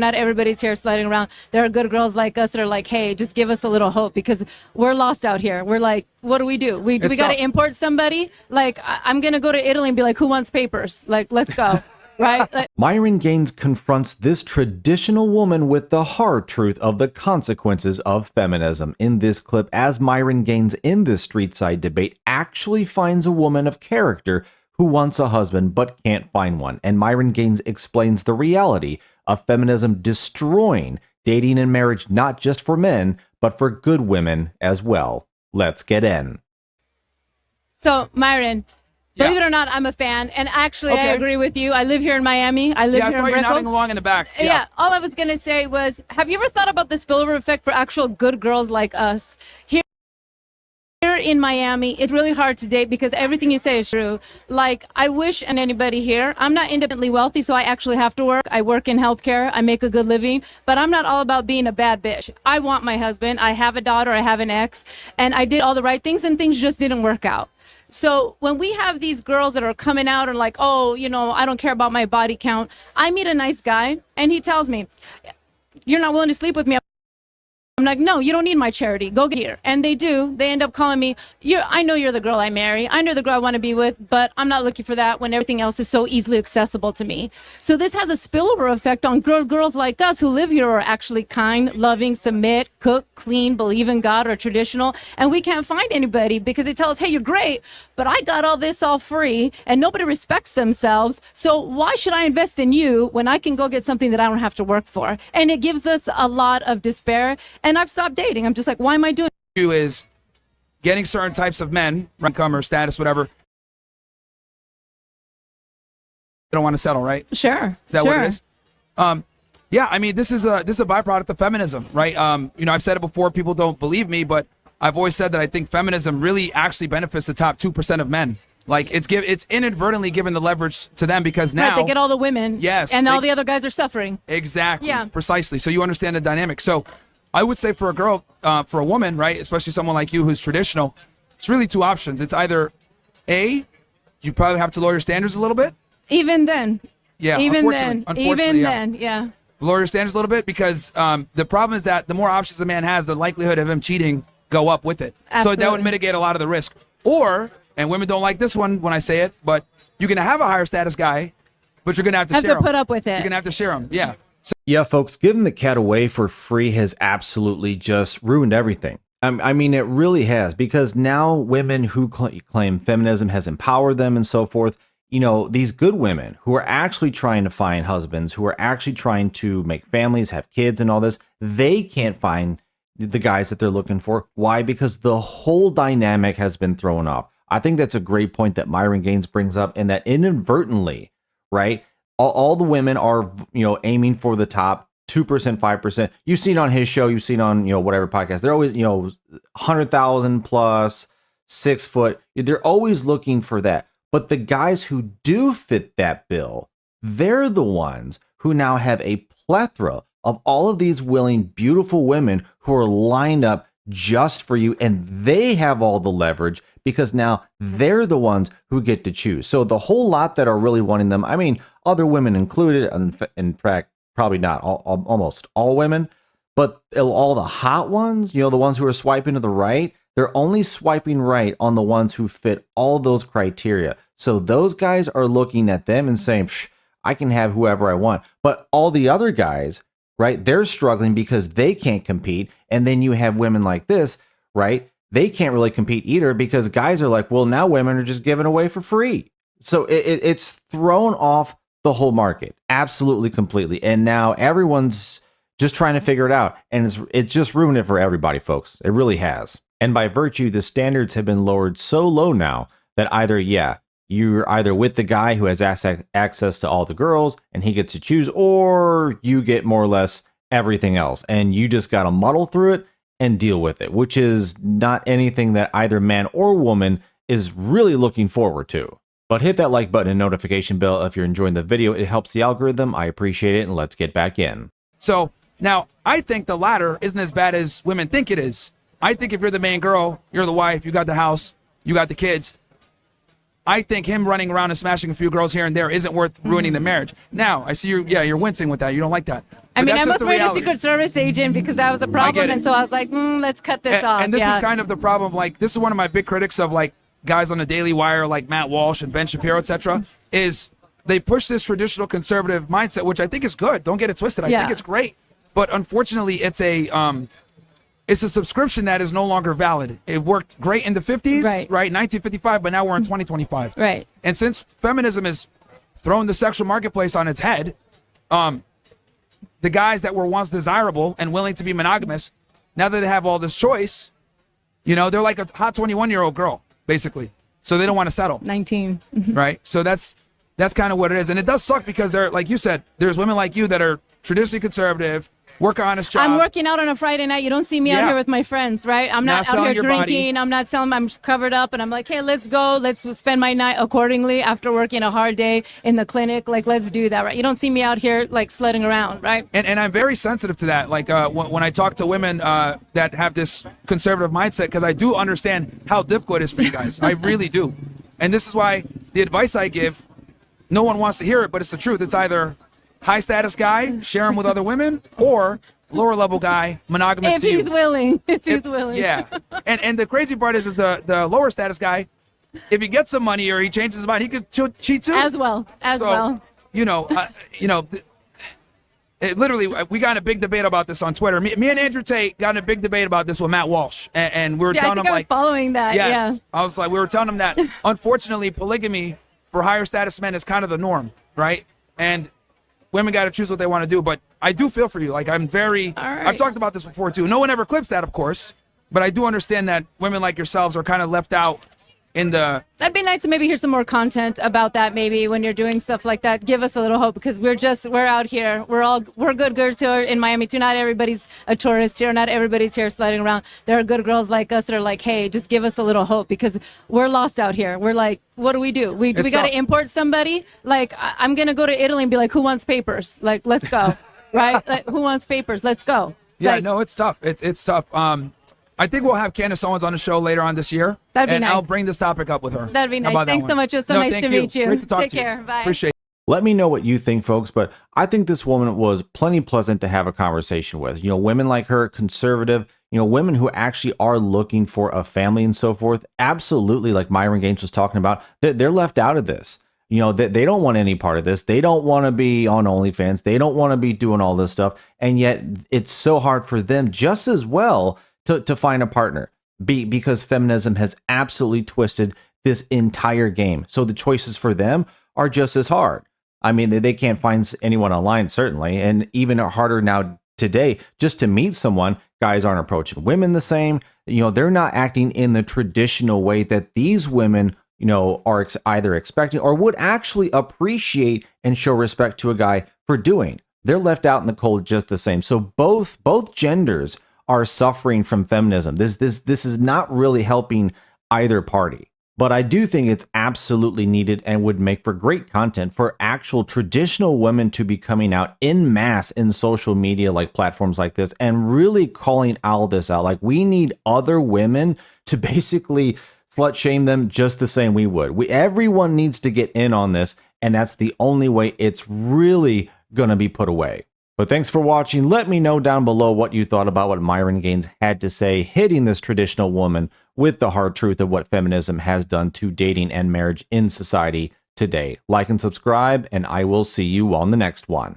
not everybody's here sliding around. There are good girls like us that are like, hey, just give us a little hope, because we're lost out here. We're like, what do? We got to import somebody? Like, I'm going to go to Italy and be like, who wants papers? Like, let's go. Right? Like, Myron Gaines confronts this traditional woman with the hard truth of the consequences of feminism. In this clip, as Myron Gaines in this street side debate actually finds a woman of character who wants a husband but can't find one. And Myron Gaines explains the reality of feminism destroying dating and marriage, not just for men, but for good women as well. Let's get in. So, Myron, believe it or not, I'm a fan, and actually, I agree with you. I live here in Miami. I live here in Brickell. You're nodding along in the back. Yeah. All I was gonna say was, have you ever thought about the spillover effect for actual good girls like us here in Miami? It's really hard to date because everything you say is true. Like, I wish, and anybody here, I'm not independently wealthy, so I actually have to work. I work in healthcare. I make a good living, but I'm not all about being a bad bitch. I want my husband. I have a daughter. I have an ex, and I did all the right things, and things just didn't work out. So when we have these girls that are coming out and like, oh, you know, I don't care about my body count. I meet a nice guy and he tells me, you're not willing to sleep with me. I'm like, no, you don't need my charity. Go get here. And they do. They end up calling me, I know you're the girl I marry. I know the girl I want to be with, but I'm not looking for that when everything else is so easily accessible to me. So this has a spillover effect on girls like us who live here, are actually kind, loving, submit, cook, clean, believe in God, or traditional. And we can't find anybody because they tell us, hey, you're great, but I got all this all free and nobody respects themselves. So why should I invest in you when I can go get something that I don't have to work for? And it gives us a lot of despair. And I've stopped dating. I'm just like, why am I doing it? Is getting certain types of men, income or status, whatever. They don't want to settle, right? Sure. Is that what it is? Yeah, I mean, this is a byproduct of feminism, right? You know, I've said it before. People don't believe me, but I've always said that I think feminism really actually benefits the top 2% of men. Like, it's inadvertently given the leverage to them because now they get all the women. Yes, and all the other guys are suffering. Exactly. Yeah. Precisely. So you understand the dynamic. So I would say for a girl, for a woman, right, especially someone like you who's traditional, it's really two options. It's either A, you probably have to lower your standards a little bit. Even then. Yeah. Even then. Unfortunately, then. Yeah. Lower your standards a little bit because the problem is that the more options a man has, the likelihood of him cheating go up with it. Absolutely. So that would mitigate a lot of the risk. Or, and women don't like this one when I say it, but you're going to have a higher status guy, but you're going to have to share him. Put up with it. You're going to have to share him. Yeah. Yeah, folks, giving the cat away for free has absolutely just ruined everything. I mean, it really has, because now women who claim feminism has empowered them and so forth, you know, these good women who are actually trying to find husbands, who are actually trying to make families, have kids and all this, they can't find the guys that they're looking for. Why? Because the whole dynamic has been thrown off. I think that's a great point that Myron Gaines brings up, and that inadvertently, right, all the women are, you know, aiming for the top 2%, 5%. You've seen on his show, you've seen on, you know, whatever podcast, they're always, you know, 100,000 plus, 6 foot. They're always looking for that. But the guys who do fit that bill, they're the ones who now have a plethora of all of these willing, beautiful women who are lined up just for you, and they have all the leverage because now they're the ones who get to choose. So the whole lot that are really wanting them, I mean, other women included, in fact, probably not almost all women, but all the hot ones, you know, the ones who are swiping to the right, they're only swiping right on the ones who fit all those criteria. So those guys are looking at them and saying, I can have whoever I want. But all the other guys, right, they're struggling because they can't compete. And then you have women like this, right? They can't really compete either because guys are like, well, now women are just giving away for free. So it's thrown off the whole market, absolutely, completely. And now everyone's just trying to figure it out. And it's just ruined it for everybody, folks. It really has. And by virtue, the standards have been lowered so low now that either, you're either with the guy who has access to all the girls and he gets to choose, or you get more or less everything else. And you just got to muddle through it and deal with it, which is not anything that either man or woman is really looking forward to. But hit that like button and notification bell if you're enjoying the video. It helps the algorithm. I appreciate it. And let's get back in. So now I think the latter isn't as bad as women think it is. I think if you're the main girl, you're the wife, you got the house, you got the kids, I think him running around and smashing a few girls here and there isn't worth ruining the marriage. Now, I see you're wincing with that. You don't like that. I But mean, that's I just must the wait a reality. Secret Service agent because that was a problem, it. and so I was like, let's cut this off. And this yeah. is kind of the problem. Like, this is one of my big critics of like guys on the Daily Wire, like Matt Walsh and Ben Shapiro, etc. Is they push this traditional conservative mindset, which I think is good. Don't get it twisted. I think it's great. But unfortunately, it's a subscription that is no longer valid. It worked great in the 50s, right? 1955, but now we're in 2025. Right. And since feminism is throwing the sexual marketplace on its head, the guys that were once desirable and willing to be monogamous, now that they have all this choice, you know, they're like a hot 21-year-old girl, basically. So they don't want to settle. 19. Right? So that's kind of what it is. And it does suck because they're, like you said, there's women like you that are traditionally conservative, work an honest job. I'm working out on a Friday night. You don't see me out here with my friends, right? I'm not out here drinking. I'm not selling. I'm covered up, and I'm like, hey, let's go. Let's spend my night accordingly after working a hard day in the clinic. Like, let's do that, right? You don't see me out here like sledding around, right? And I'm very sensitive to that. Like when I talk to women that have this conservative mindset, because I do understand how difficult it is for you guys. I really do. And this is why the advice I give, no one wants to hear it, but it's the truth. It's either high status guy, share him with other women, or lower level guy, monogamous if to you. He's willing. If he's willing. Yeah. And the crazy part is the lower status guy, if he gets some money or he changes his mind, he could cheat too. As well. You know, it literally, we got in a big debate about this on Twitter. Me and Andrew Tate got in a big debate about this with Matt Walsh, and we were telling him I was following that. yes, Yeah. I was like, we were telling him that unfortunately polygamy for higher status men is kind of the norm, right? And women got to choose what they want to do. But I do feel for you. Like, I've talked about this before too. No one ever clips that, of course, but I do understand that women like yourselves are kind of left out in the. That'd be nice to maybe hear some more content about that. Maybe when you're doing stuff like that, give us a little hope, because we're out here. We're good girls here in Miami too. Not everybody's a tourist here. Not everybody's here sliding around. There are good girls like us that are like, hey, just give us a little hope, because we're lost out here. We're like, what do? We got to import somebody. Like, I'm gonna go to Italy and be like, who wants papers? Like, let's go, right? Like, who wants papers? Let's go. No, it's tough. It's tough. I think we'll have Candace Owens on the show later on this year. That'd be and nice. I'll bring this topic up with her. That'd be nice. Thanks so much. It was so nice to meet you. Great to talk Take to you. care. Bye. Appreciate it. Let me know what you think, folks, but I think this woman was plenty pleasant to have a conversation with. You know, women like her, conservative, you know, women who actually are looking for a family and so forth. Absolutely, like Myron Gaines was talking about, they're left out of this. You know, they don't want any part of this. They don't want to be on OnlyFans. They don't want to be doing all this stuff. And yet it's so hard for them just as well to find a partner. Because feminism has absolutely twisted this entire game. So the choices for them are just as hard. I mean, they can't find anyone online, certainly. And even harder now today, just to meet someone, guys aren't approaching women the same. You know, they're not acting in the traditional way that these women, you know, are either expecting or would actually appreciate and show respect to a guy for doing. They're left out in the cold just the same. So both genders are suffering from feminism. This is not really helping either party. But I do think it's absolutely needed and would make for great content for actual traditional women to be coming out in mass in social media, like platforms like this, and really calling all this out. Like, we need other women to basically slut shame them just the same we would. Everyone needs to get in on this, and that's the only way it's really going to be put away. But thanks for watching. Let me know down below what you thought about what Myron Gaines had to say, hitting this traditional woman with the hard truth of what feminism has done to dating and marriage in society today. Like and subscribe, and I will see you on the next one.